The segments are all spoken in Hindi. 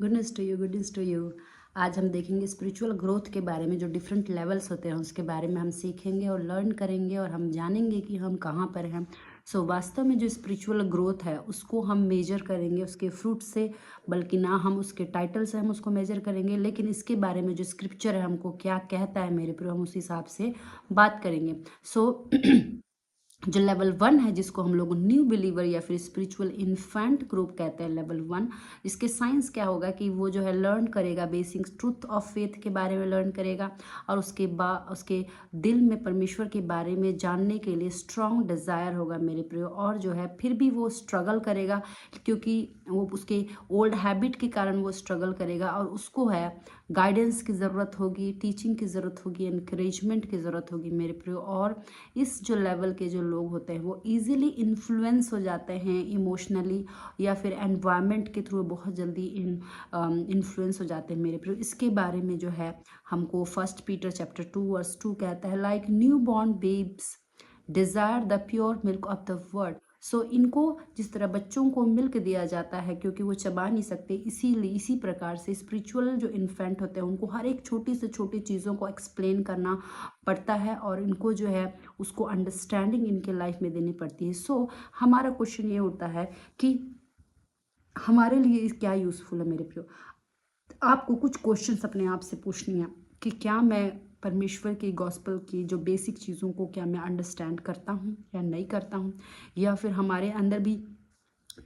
Goodness to you. आज हम देखेंगे स्पिरिचुअल ग्रोथ के बारे में, जो डिफरेंट लेवल्स होते हैं उसके बारे में हम सीखेंगे और लर्न करेंगे और हम जानेंगे कि हम कहाँ पर हैं। वास्तव में जो स्पिरिचुअल ग्रोथ है उसको हम मेजर करेंगे उसके फ्रूट से, बल्कि ना हम उसके टाइटल से हम उसको मेजर करेंगे, लेकिन इसके बारे में जो स्क्रिप्चर है हमको क्या कहता है मेरे प्रियो, हम उस हिसाब से बात करेंगे। जो लेवल 1 है, जिसको हम लोग न्यू बिलीवर या फिर स्पिरिचुअल इन्फेंट ग्रुप कहते हैं, लेवल 1, इसके साइंस क्या होगा कि वो जो है लर्न करेगा, बेसिक ट्रूथ ऑफ फेथ के बारे में लर्न करेगा, और उसके बाद उसके दिल में परमेश्वर के बारे में जानने के लिए स्ट्रॉन्ग डिज़ायर होगा मेरे प्रियो। और जो है फिर भी वो स्ट्रगल करेगा, क्योंकि वो उसके ओल्ड हैबिट के कारण वो स्ट्रगल करेगा, और उसको है गाइडेंस की ज़रूरत होगी, टीचिंग की ज़रूरत होगी, इनकरेजमेंट की ज़रूरत होगी मेरे प्रियो। और इस जो लेवल के जो लोग होते हैं वो इजीली इन्फ्लुएंस हो जाते हैं इमोशनली, या फिर एनवायरनमेंट के थ्रू बहुत जल्दी इन्फ्लुएंस हो जाते हैं मेरे प्रियो। इसके बारे में जो है हमको 1 पीटर चैप्टर 2 वर्स 2 कहता है, like new born babes desire the pure milk of the word. इनको जिस तरह बच्चों को मिल्क दिया जाता है क्योंकि वो चबा नहीं सकते, इसीलिए इसी प्रकार से स्पिरिचुअल जो इन्फेंट होते हैं उनको हर एक छोटी से छोटी चीज़ों को एक्सप्लेन करना पड़ता है, और इनको जो है उसको अंडरस्टैंडिंग इनके लाइफ में देनी पड़ती है। हमारा क्वेश्चन ये होता है कि हमारे लिए क्या यूज़फुल है मेरे प्रियो। आपको कुछ क्वेश्चंस अपने आप से पूछनी है कि क्या मैं परमेश्वर की गॉस्पेल की जो बेसिक चीज़ों को क्या मैं अंडरस्टैंड करता हूँ या नहीं करता हूँ, या फिर हमारे अंदर भी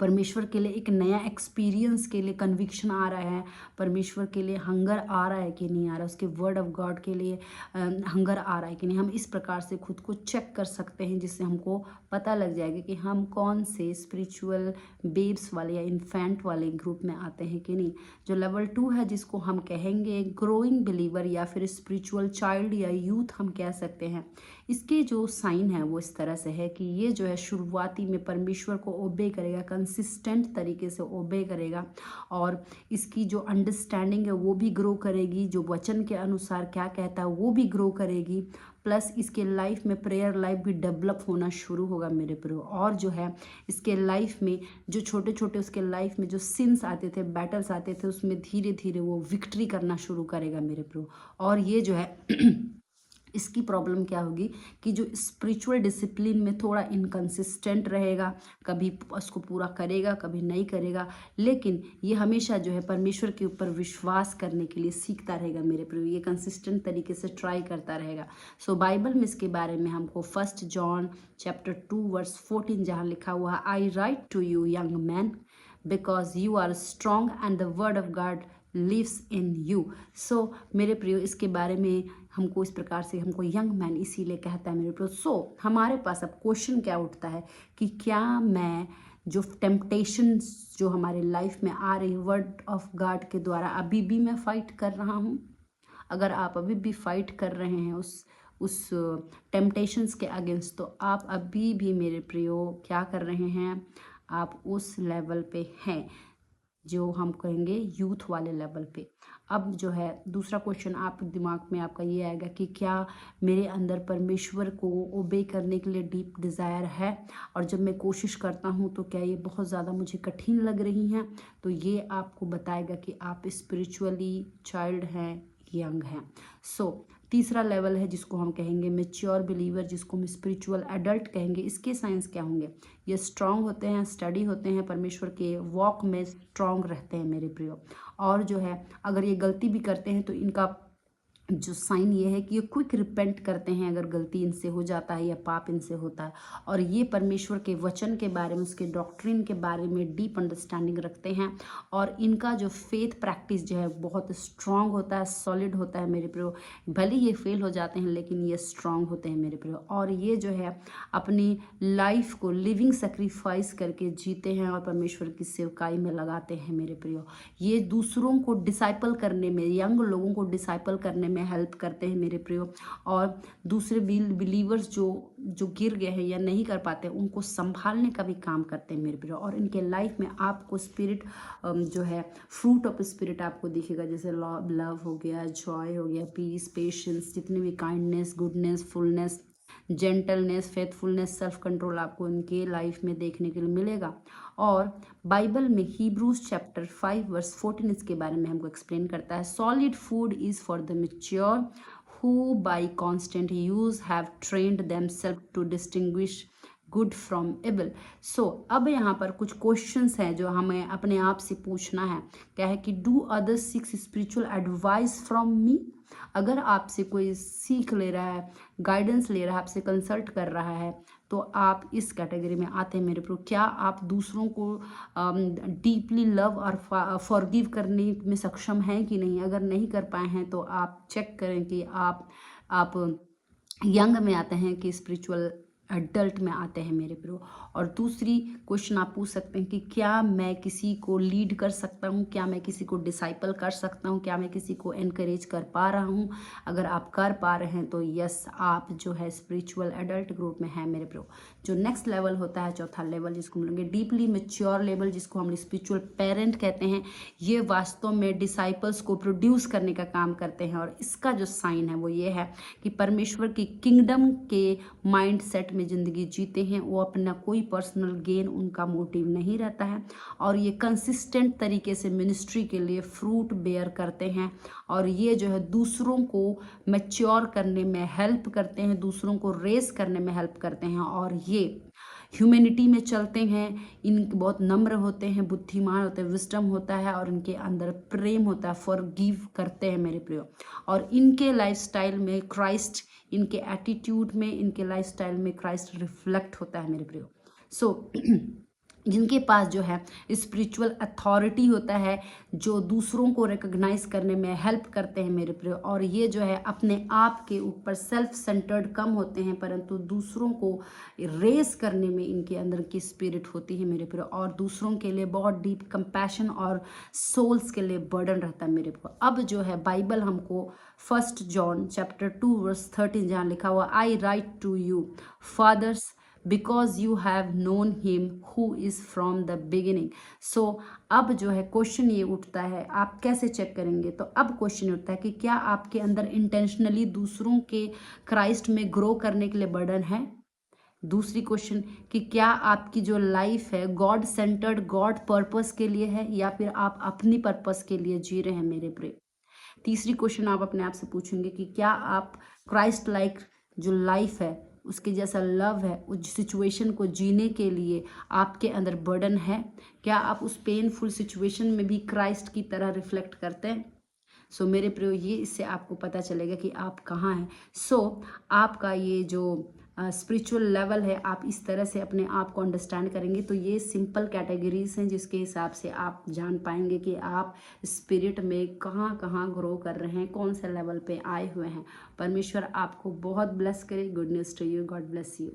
परमेश्वर के लिए एक नया एक्सपीरियंस के लिए कन्विक्शन आ रहा है, परमेश्वर के लिए हंगर आ रहा है कि नहीं आ रहा है, उसके वर्ड ऑफ गॉड के लिए हंगर आ रहा है कि नहीं। हम इस प्रकार से खुद को चेक कर सकते हैं, जिससे हमको पता लग जाएगा कि हम कौन से स्पिरिचुअल बेब्स वाले या इन्फेंट वाले ग्रुप में आते हैं कि नहीं। जो लेवल 2 है, जिसको हम कहेंगे ग्रोइंग बिलीवर या फिर स्पिरिचुअल चाइल्ड या यूथ हम कह सकते हैं, इसके जो साइन है वो इस तरह से है कि ये जो है शुरुआती में परमेश्वर को ओबे करेगा, कंसिस्टेंट तरीके से ओबे करेगा, और इसकी जो अंडरस्टैंडिंग है वो भी ग्रो करेगी, जो वचन के अनुसार क्या कहता है वो भी ग्रो करेगी, प्लस इसके लाइफ में प्रेयर लाइफ भी डेवलप होना शुरू होगा मेरे प्रियो। और जो है इसके लाइफ में जो छोटे छोटे उसके लाइफ में जो सिंस आते थे, बैटल्स आते थे, उसमें धीरे धीरे वो विक्ट्री करना शुरू करेगा मेरे प्रियो। और ये जो है इसकी प्रॉब्लम क्या होगी कि जो स्पिरिचुअल डिसिप्लिन में थोड़ा इनकंसिस्टेंट रहेगा, कभी उसको पूरा करेगा कभी नहीं करेगा, लेकिन ये हमेशा जो है परमेश्वर के ऊपर विश्वास करने के लिए सीखता रहेगा मेरे प्रियो, ये कंसिस्टेंट तरीके से ट्राई करता रहेगा। बाइबल में इसके बारे में हमको 1 जॉन चैप्टर 2 वर्स 14 जहाँ लिखा हुआ है, I write to you young man because you are strong and the word of God lives in you. मेरे प्रियो, इसके बारे में हमको इस प्रकार से हमको यंग मैन इसीलिए कहता है मेरे प्रियो। हमारे पास अब क्वेश्चन क्या उठता है कि क्या मैं जो टेम्पटेशन जो हमारे लाइफ में आ रही वर्ड ऑफ गॉड के द्वारा अभी भी मैं फाइट कर रहा हूँ। अगर आप अभी भी फाइट कर रहे हैं उस टेम्पटेशंस के अगेंस्ट, तो आप अभी भी मेरे प्रियो क्या कर रहे हैं, आप उस लेवल पे हैं जो हम कहेंगे यूथ वाले लेवल पे। अब जो है दूसरा क्वेश्चन आप दिमाग में आपका ये आएगा कि क्या मेरे अंदर परमेश्वर को ओबे करने के लिए डीप डिज़ायर है, और जब मैं कोशिश करता हूँ तो क्या ये बहुत ज़्यादा मुझे कठिन लग रही हैं। तो ये आपको बताएगा कि आप स्पिरिचुअली चाइल्ड हैं, यंग हैं। तीसरा लेवल है जिसको हम कहेंगे मेच्योर बिलीवर, जिसको हम स्पिरिचुअल एडल्ट कहेंगे। इसके साइंस क्या होंगे, ये स्ट्रांग होते हैं, स्टडी होते हैं, परमेश्वर के वॉक में स्ट्रांग रहते हैं मेरे प्रियो। और जो है अगर ये गलती भी करते हैं तो इनका जो साइन ये है कि ये क्विक रिपेंट करते हैं अगर गलती इनसे हो जाता है या पाप इनसे होता है, और ये परमेश्वर के वचन के बारे में, उसके डॉक्ट्रिन के बारे में डीप अंडरस्टैंडिंग रखते हैं, और इनका जो फेथ प्रैक्टिस जो है बहुत स्ट्रांग होता है, सॉलिड होता है मेरे प्रियो। भले ये फेल हो जाते हैं लेकिन ये स्ट्रांग होते हैं मेरे प्रियो, और ये जो है अपनी लाइफ को लिविंग सेक्रीफाइस करके जीते हैं और परमेश्वर की सेवकाई में लगाते हैं मेरे प्रियो। ये दूसरों को डिसाइपल करने में, यंग लोगों को डिसाइपल करने में हेल्प करते हैं मेरे प्रियो, और दूसरे बिलीवर्स जो गिर गए हैं या नहीं कर पाते उनको संभालने का भी काम करते हैं मेरे प्रियो। और इनके लाइफ में आपको स्पिरिट जो है फ्रूट ऑफ स्पिरिट आपको दिखेगा, जैसे लव हो गया, जॉय हो गया, पीस, पेशेंस, जितने भी kindness, goodness, fullness, gentleness, faithfulness, self control आपको इनके लाइफ में देखने के लिए मिलेगा। और बाइबल में हीब्रूज चैप्टर 5 वर्स 14 इसके बारे में हमको एक्सप्लेन करता है, solid food is for the mature who by constant use have trained themselves to distinguish good from evil. So अब यहाँ पर कुछ क्वेश्चंस हैं जो हमें अपने आप से पूछना है। क्या है कि do others seek spiritual advice from me. अगर आपसे कोई सीख ले रहा है, गाइडेंस ले रहा है, आपसे कंसल्ट कर रहा है, तो आप इस कैटेगरी में आते हैं मेरे प्रो। क्या आप दूसरों को डीपली लव और फॉरगिव करने में सक्षम हैं कि नहीं। अगर नहीं कर पाए हैं तो आप चेक करें कि आप यंग में आते हैं कि स्पिरिचुअल एडल्ट में आते हैं मेरे प्रो। और दूसरी क्वेश्चन आप पूछ सकते हैं कि क्या मैं किसी को लीड कर सकता हूँ, क्या मैं किसी को डिसाइपल कर सकता हूँ, क्या मैं किसी को एनकरेज कर पा रहा हूँ। अगर आप कर पा रहे हैं तो यस, आप जो है स्पिरिचुअल एडल्ट ग्रुप में हैं मेरे प्रो। जो नेक्स्ट लेवल होता है, चौथा लेवल, जिसको हम लोग डीपली मेच्योर लेवल, जिसको हम स्पिरिचुअल पेरेंट कहते हैं, ये वास्तव में डिसाइपल्स को प्रोड्यूस करने का काम करते हैं। और इसका जो साइन है वो ये है कि परमेश्वर की किंगडम के माइंड सेट में ज़िंदगी जीते हैं। वो अपना कोई पर्सनल गेन उनका मोटिव नहीं रहता है, और ये कंसिस्टेंट तरीके से मिनिस्ट्री के लिए फ्रूट बेयर करते हैं। और ये जो है दूसरों को मैच्योर करने में हेल्प करते हैं, दूसरों को रेस करने में हेल्प करते हैं। और ये ह्यूमैनिटी में चलते हैं, इन बहुत नम्र होते हैं, बुद्धिमान होते हैं, विजडम होता है, और इनके अंदर प्रेम होता है, फॉरगिव करते हैं मेरे प्रियो। और इनके लाइफस्टाइल में क्राइस्ट, इनके एटीट्यूड में, इनके लाइफस्टाइल में क्राइस्ट रिफ्लेक्ट होता है मेरे प्रियो। सो जिनके पास जो है स्पिरिचुअल अथॉरिटी होता है, जो दूसरों को रिकॉग्नाइज करने में हेल्प करते हैं मेरे प्रिय। और ये जो है अपने आप के ऊपर सेल्फ सेंटर्ड कम होते हैं, परंतु दूसरों को रेस करने में इनके अंदर की स्पिरिट होती है मेरे प्रिय। और दूसरों के लिए बहुत डीप कंपैशन और सोल्स के लिए बर्डन रहता है मेरे प्रिय। अब जो है बाइबल हमको 1 जॉन चैप्टर 2 वर्स 13 जहाँ लिखा हुआ, I write to you fathers because you have known him who is from the beginning। so अब जो है क्वेश्चन ये उठता है, आप कैसे चेक करेंगे। तो अब क्वेश्चन उठता है कि क्या आपके अंदर इंटेंशनली दूसरों के क्राइस्ट में ग्रो करने के लिए बर्डन है। दूसरी क्वेश्चन कि क्या आपकी जो लाइफ है गॉड सेंटर्ड, गॉड पर्पस के लिए है, या फिर आप अपनी पर्पस के लिए जी रहे हैं मेरे प्रिय। तीसरी क्वेश्चन आप अपने आप से पूछेंगे कि क्या आप क्राइस्ट लाइक जो लाइफ है उसके जैसा लव है, उस सिचुएशन को जीने के लिए आपके अंदर बर्डन है। क्या आप उस पेनफुल सिचुएशन में भी क्राइस्ट की तरह रिफ्लेक्ट करते हैं। सो मेरे प्रियो, ये इससे आपको पता चलेगा कि आप कहाँ हैं। सो आपका ये जो स्पिरिचुअल लेवल है, आप इस तरह से अपने आप को अंडरस्टैंड करेंगे तो ये सिंपल कैटेगरीज हैं जिसके हिसाब से आप जान पाएंगे कि आप स्पिरिट में कहाँ कहाँ ग्रो कर रहे हैं, कौन से लेवल पे आए हुए हैं। परमेश्वर आपको बहुत ब्लेस करे। Good news to you, God bless you.